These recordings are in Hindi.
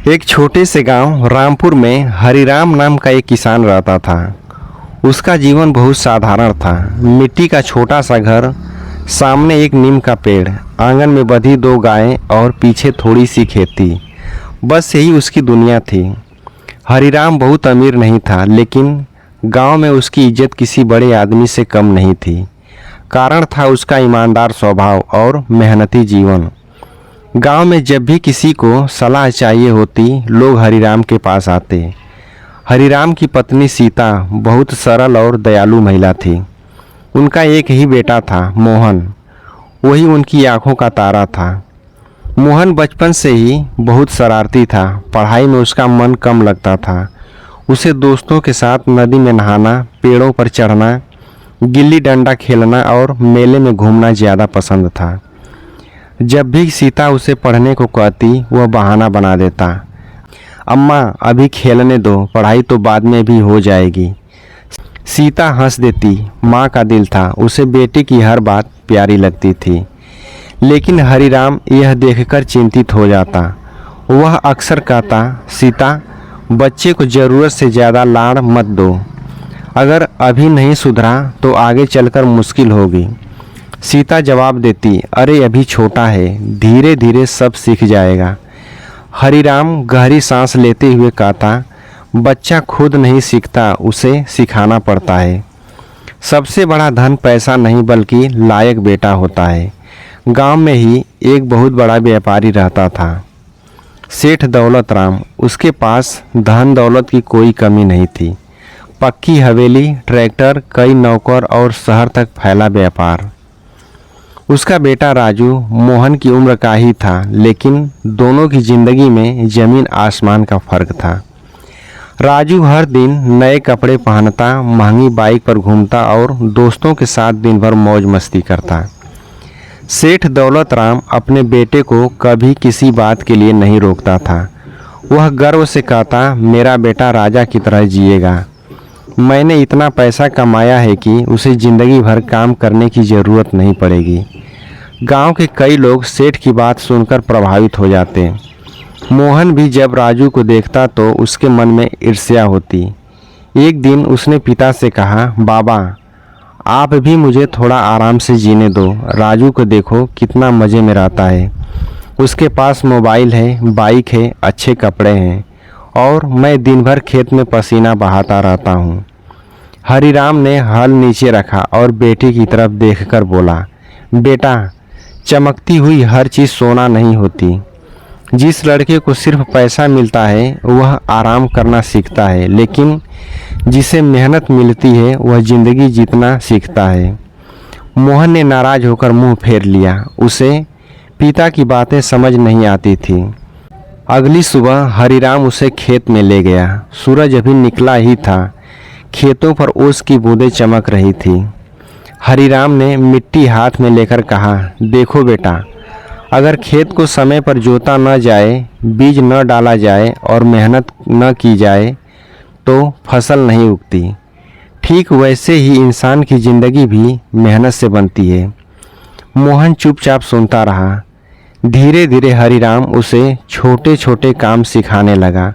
एक छोटे से गांव रामपुर में हरिराम नाम का एक किसान रहता था। उसका जीवन बहुत साधारण था। मिट्टी का छोटा सा घर, सामने एक नीम का पेड़, आंगन में बंधी 2 गायें और पीछे थोड़ी सी खेती। बस यही उसकी दुनिया थी। हरिराम बहुत अमीर नहीं था, लेकिन गांव में उसकी इज्जत किसी बड़े आदमी से कम नहीं थी। कारण था उसका ईमानदार स्वभाव और मेहनती जीवन। गांव में जब भी किसी को सलाह चाहिए होती, लोग हरिराम के पास आते। हरिराम की पत्नी सीता बहुत सरल और दयालु महिला थी। उनका एक ही बेटा था, मोहन। वही उनकी आंखों का तारा था। मोहन बचपन से ही बहुत शरारती था। पढ़ाई में उसका मन कम लगता था। उसे दोस्तों के साथ नदी में नहाना, पेड़ों पर चढ़ना, गिल्ली डंडा खेलना और मेले में घूमना ज़्यादा पसंद था। जब भी सीता उसे पढ़ने को कहती, वह बहाना बना देता, अम्मा अभी खेलने दो, पढ़ाई तो बाद में भी हो जाएगी। सीता हंस देती। माँ का दिल था, उसे बेटी की हर बात प्यारी लगती थी। लेकिन हरिराम यह देखकर चिंतित हो जाता। वह अक्सर कहता, सीता बच्चे को ज़रूरत से ज़्यादा लाड़ मत दो। अगर अभी नहीं सुधरा तो आगे चलकर मुश्किल होगी। सीता जवाब देती, अरे अभी छोटा है, धीरे धीरे सब सीख जाएगा। हरिराम गहरी सांस लेते हुए कहता, बच्चा खुद नहीं सीखता, उसे सिखाना पड़ता है। सबसे बड़ा धन पैसा नहीं बल्कि लायक बेटा होता है। गांव में ही एक बहुत बड़ा व्यापारी रहता था, सेठ दौलत राम। उसके पास धन दौलत की कोई कमी नहीं थी। पक्की हवेली, ट्रैक्टर, कई नौकर और शहर तक फैला व्यापार। उसका बेटा राजू मोहन की उम्र का ही था, लेकिन दोनों की जिंदगी में जमीन आसमान का फर्क था। राजू हर दिन नए कपड़े पहनता, महंगी बाइक पर घूमता और दोस्तों के साथ दिन भर मौज मस्ती करता। सेठ दौलत राम अपने बेटे को कभी किसी बात के लिए नहीं रोकता था। वह गर्व से कहता, मेरा बेटा राजा की तरह जिएगा। मैंने इतना पैसा कमाया है कि उसे ज़िंदगी भर काम करने की ज़रूरत नहीं पड़ेगी। गांव के कई लोग सेठ की बात सुनकर प्रभावित हो जाते। मोहन भी जब राजू को देखता तो उसके मन में ईर्ष्या होती। एक दिन उसने पिता से कहा, बाबा आप भी मुझे थोड़ा आराम से जीने दो। राजू को देखो कितना मज़े में रहता है। उसके पास मोबाइल है, बाइक है, अच्छे कपड़े हैं और मैं दिन भर खेत में पसीना बहाता रहता हूँ। हरिराम ने हल नीचे रखा और बेटे की तरफ देखकर बोला, बेटा चमकती हुई हर चीज़ सोना नहीं होती। जिस लड़के को सिर्फ पैसा मिलता है वह आराम करना सीखता है, लेकिन जिसे मेहनत मिलती है वह ज़िंदगी जीतना सीखता है। मोहन ने नाराज़ होकर मुंह फेर लिया। उसे पिता की बातें समझ नहीं आती थी। अगली सुबह हरिराम उसे खेत में ले गया। सूरज अभी निकला ही था। खेतों पर ओस की बूंदें चमक रही थी। हरिराम ने मिट्टी हाथ में लेकर कहा, देखो बेटा, अगर खेत को समय पर जोता न जाए, बीज न डाला जाए और मेहनत न की जाए तो फसल नहीं उगती। ठीक वैसे ही इंसान की ज़िंदगी भी मेहनत से बनती है। मोहन चुपचाप सुनता रहा। धीरे धीरे हरिराम उसे छोटे छोटे काम सिखाने लगा।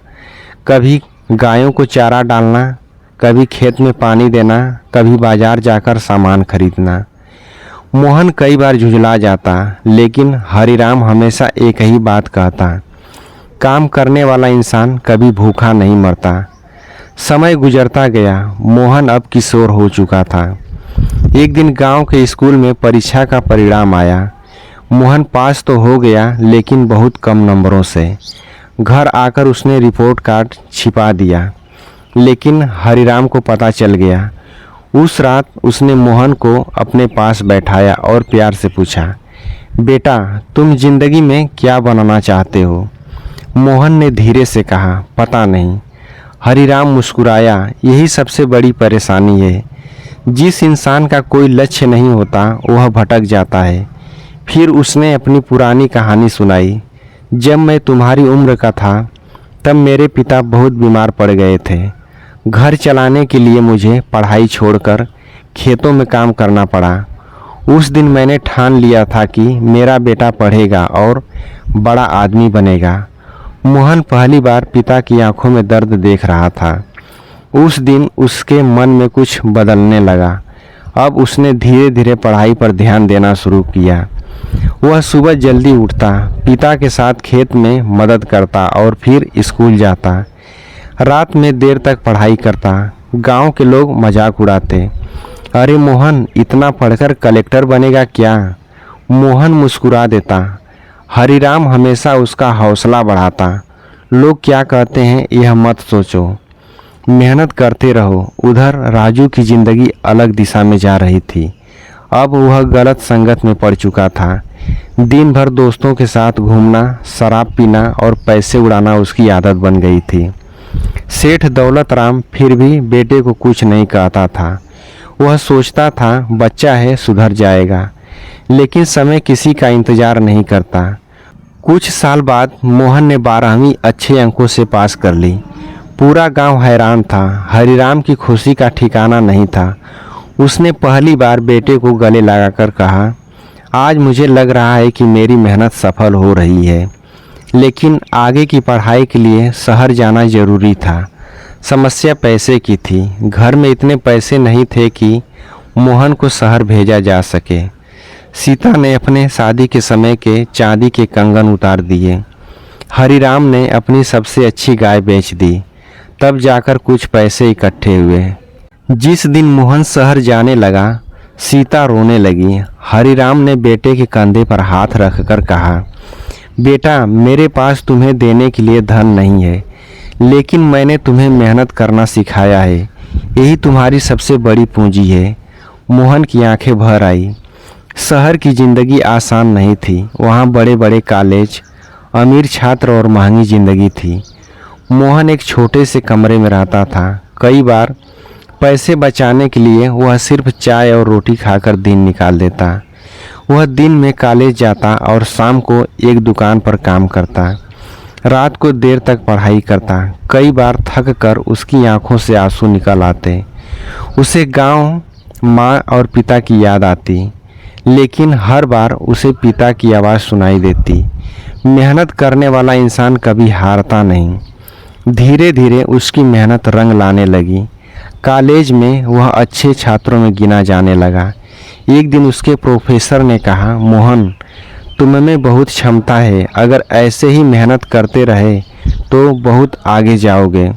कभी गायों को चारा डालना, कभी खेत में पानी देना, कभी बाजार जाकर सामान खरीदना। मोहन कई बार झुंझला जाता, लेकिन हरिराम हमेशा एक ही बात कहता, काम करने वाला इंसान कभी भूखा नहीं मरता। समय गुजरता गया। मोहन अब किशोर हो चुका था। एक दिन गांव के स्कूल में परीक्षा का परिणाम आया। मोहन पास तो हो गया, लेकिन बहुत कम नंबरों से। घर आकर उसने रिपोर्ट कार्ड छिपा दिया, लेकिन हरिराम को पता चल गया। उस रात उसने मोहन को अपने पास बैठाया और प्यार से पूछा, बेटा तुम जिंदगी में क्या बनाना चाहते हो? मोहन ने धीरे से कहा, पता नहीं। हरिराम मुस्कुराया। यही सबसे बड़ी परेशानी है। जिस इंसान का कोई लक्ष्य नहीं होता वह भटक जाता है। फिर उसने अपनी पुरानी कहानी सुनाई। जब मैं तुम्हारी उम्र का था तब मेरे पिता बहुत बीमार पड़ गए थे। घर चलाने के लिए मुझे पढ़ाई छोड़कर खेतों में काम करना पड़ा। उस दिन मैंने ठान लिया था कि मेरा बेटा पढ़ेगा और बड़ा आदमी बनेगा। मोहन पहली बार पिता की आंखों में दर्द देख रहा था। उस दिन उसके मन में कुछ बदलने लगा। अब उसने धीरे धीरे पढ़ाई पर ध्यान देना शुरू किया। वह सुबह जल्दी उठता, पिता के साथ खेत में मदद करता और फिर स्कूल जाता। रात में देर तक पढ़ाई करता। गांव के लोग मजाक उड़ाते, अरे मोहन इतना पढ़कर कलेक्टर बनेगा क्या। मोहन मुस्कुरा देता। हरिराम हमेशा उसका हौसला बढ़ाता, लोग क्या कहते हैं यह मत सोचो, मेहनत करते रहो। उधर राजू की ज़िंदगी अलग दिशा में जा रही थी। अब वह गलत संगत में पड़ चुका था। दिन भर दोस्तों के साथ घूमना, शराब पीना और पैसे उड़ाना उसकी आदत बन गई थी। सेठ दौलत राम फिर भी बेटे को कुछ नहीं कहता था। वह सोचता था बच्चा है, सुधर जाएगा। लेकिन समय किसी का इंतजार नहीं करता। कुछ साल बाद मोहन ने 12वीं अच्छे अंकों से पास कर ली। पूरा गांव हैरान था। हरिराम की खुशी का ठिकाना नहीं था। उसने पहली बार बेटे को गले लगाकर कहा, आज मुझे लग रहा है कि मेरी मेहनत सफल हो रही है। लेकिन आगे की पढ़ाई के लिए शहर जाना ज़रूरी था। समस्या पैसे की थी। घर में इतने पैसे नहीं थे कि मोहन को शहर भेजा जा सके। सीता ने अपने शादी के समय के चांदी के कंगन उतार दिए। हरिराम ने अपनी सबसे अच्छी गाय बेच दी। तब जाकर कुछ पैसे इकट्ठे हुए। जिस दिन मोहन शहर जाने लगा, सीता रोने लगी। हरिराम ने बेटे के कंधे पर हाथ रखकर कहा, बेटा मेरे पास तुम्हें देने के लिए धन नहीं है, लेकिन मैंने तुम्हें मेहनत करना सिखाया है। यही तुम्हारी सबसे बड़ी पूंजी है। मोहन की आंखें भर आई। शहर की ज़िंदगी आसान नहीं थी। वहाँ बड़े बड़े कॉलेज, अमीर छात्र और महंगी ज़िंदगी थी। मोहन एक छोटे से कमरे में रहता था। कई बार पैसे बचाने के लिए वह सिर्फ चाय और रोटी खाकर दिन निकाल देता। वह दिन में कॉलेज जाता और शाम को एक दुकान पर काम करता। रात को देर तक पढ़ाई करता। कई बार थक कर उसकी आंखों से आंसू निकल आते। उसे गांव, माँ और पिता की याद आती, लेकिन हर बार उसे पिता की आवाज़ सुनाई देती। मेहनत करने वाला इंसान कभी हारता नहीं। धीरे धीरे उसकी मेहनत रंग लाने लगी। कॉलेज में वह अच्छे छात्रों में गिना जाने लगा। एक दिन उसके प्रोफेसर ने कहा, मोहन तुम में बहुत क्षमता है। अगर ऐसे ही मेहनत करते रहे तो बहुत आगे जाओगे।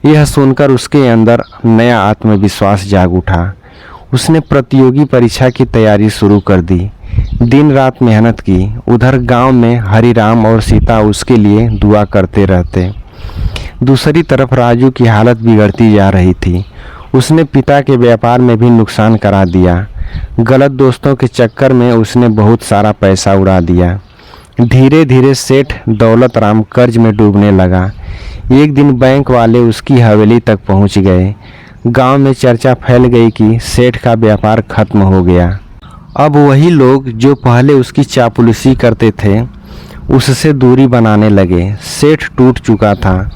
यह सुनकर उसके अंदर नया आत्मविश्वास जाग उठा। उसने प्रतियोगी परीक्षा की तैयारी शुरू कर दी। दिन रात मेहनत की। उधर गांव में हरिराम और सीता उसके लिए दुआ करते रहते। दूसरी तरफ राजू की हालत बिगड़ती जा रही थी। उसने पिता के व्यापार में भी नुकसान करा दिया। गलत दोस्तों के चक्कर में उसने बहुत सारा पैसा उड़ा दिया। धीरे धीरे सेठ दौलत राम कर्ज में डूबने लगा। एक दिन बैंक वाले उसकी हवेली तक पहुंच गए। गांव में चर्चा फैल गई कि सेठ का व्यापार खत्म हो गया। अब वही लोग जो पहले उसकी चापलूसी करते थे, उससे दूरी बनाने लगे। सेठ टूट चुका था।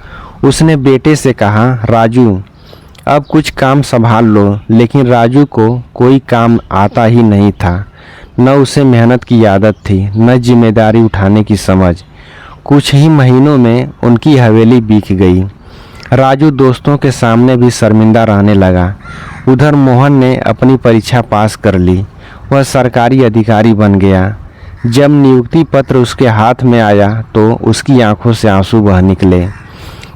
उसने बेटे से कहा, राजू अब कुछ काम संभाल लो। लेकिन राजू को कोई काम आता ही नहीं था। न उसे मेहनत की आदत थी, न जिम्मेदारी उठाने की समझ। कुछ ही महीनों में उनकी हवेली बिक गई। राजू दोस्तों के सामने भी शर्मिंदा रहने लगा। उधर मोहन ने अपनी परीक्षा पास कर ली। वह सरकारी अधिकारी बन गया। जब नियुक्ति पत्र उसके हाथ में आया तो उसकी आंखों से आंसू बह निकले।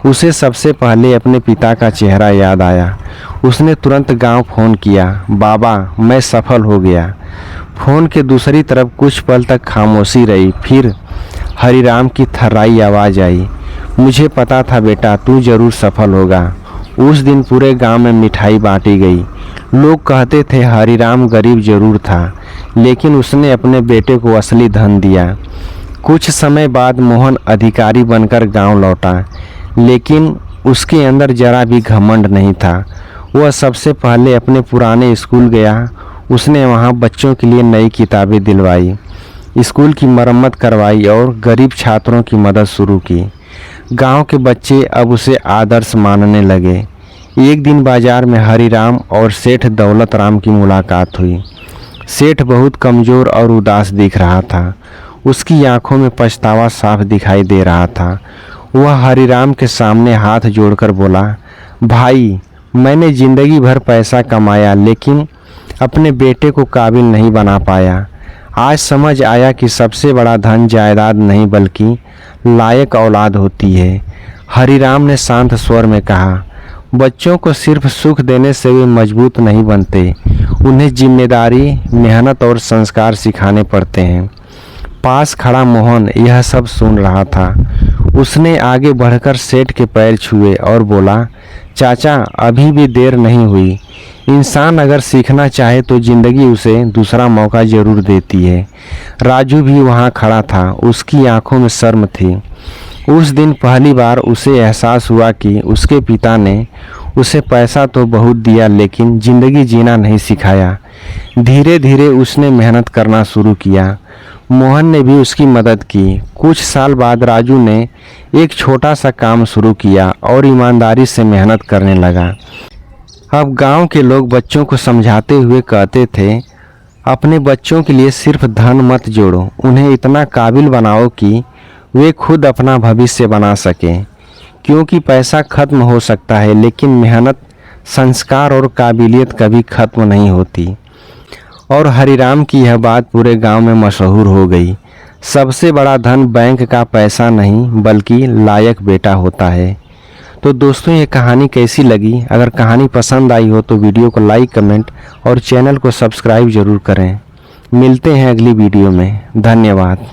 उसे सबसे पहले अपने पिता का चेहरा याद आया। उसने तुरंत गांव फ़ोन किया, बाबा मैं सफल हो गया। फ़ोन के दूसरी तरफ कुछ पल तक खामोशी रही। फिर हरिराम की थर्राई आवाज़ आई, मुझे पता था बेटा तू ज़रूर सफल होगा। उस दिन पूरे गांव में मिठाई बांटी गई। लोग कहते थे हरिराम गरीब जरूर था, लेकिन उसने अपने बेटे को असली धन दिया। कुछ समय बाद मोहन अधिकारी बनकर गांव लौटा, लेकिन उसके अंदर जरा भी घमंड नहीं था। वह सबसे पहले अपने पुराने स्कूल गया। उसने वहां बच्चों के लिए नई किताबें दिलवाई, स्कूल की मरम्मत करवाई और गरीब छात्रों की मदद शुरू की। गांव के बच्चे अब उसे आदर्श मानने लगे। एक दिन बाजार में हरिराम और सेठ दौलत राम की मुलाकात हुई। सेठ बहुत कमज़ोर और उदास दिख रहा था। उसकी आंखों में पछतावा साफ दिखाई दे रहा था। वह हरिराम के सामने हाथ जोड़कर बोला, भाई, मैंने जिंदगी भर पैसा कमाया लेकिन अपने बेटे को काबिल नहीं बना पाया। आज समझ आया कि सबसे बड़ा धन जायदाद नहीं बल्कि लायक औलाद होती है। हरिराम ने शांत स्वर में कहा, बच्चों को सिर्फ सुख देने से वे मजबूत नहीं बनते, उन्हें जिम्मेदारी, मेहनत और संस्कार सिखाने पड़ते हैं। पास खड़ा मोहन यह सब सुन रहा था। उसने आगे बढ़कर सेठ के पैर छुए और बोला, चाचा, अभी भी देर नहीं हुई। इंसान अगर सीखना चाहे तो जिंदगी उसे दूसरा मौका जरूर देती है। राजू भी वहाँ खड़ा था, उसकी आंखों में शर्म थी। उस दिन पहली बार उसे एहसास हुआ कि उसके पिता ने उसे पैसा तो बहुत दिया लेकिन ज़िंदगी जीना नहीं सिखाया। धीरे धीरे उसने मेहनत करना शुरू किया। मोहन ने भी उसकी मदद की। कुछ साल बाद राजू ने एक छोटा सा काम शुरू किया और ईमानदारी से मेहनत करने लगा। अब गांव के लोग बच्चों को समझाते हुए कहते थे, अपने बच्चों के लिए सिर्फ धन मत जोड़ो, उन्हें इतना काबिल बनाओ कि वे खुद अपना भविष्य बना सकें। क्योंकि पैसा खत्म हो सकता है लेकिन मेहनत, संस्कार और काबिलियत कभी खत्म नहीं होती। और हरिराम की यह बात पूरे गांव में मशहूर हो गई। सबसे बड़ा धन बैंक का पैसा नहीं बल्कि लायक बेटा होता है। तो दोस्तों, ये कहानी कैसी लगी? अगर कहानी पसंद आई हो तो वीडियो को लाइक, कमेंट और चैनल को सब्सक्राइब ज़रूर करें। मिलते हैं अगली वीडियो में। धन्यवाद।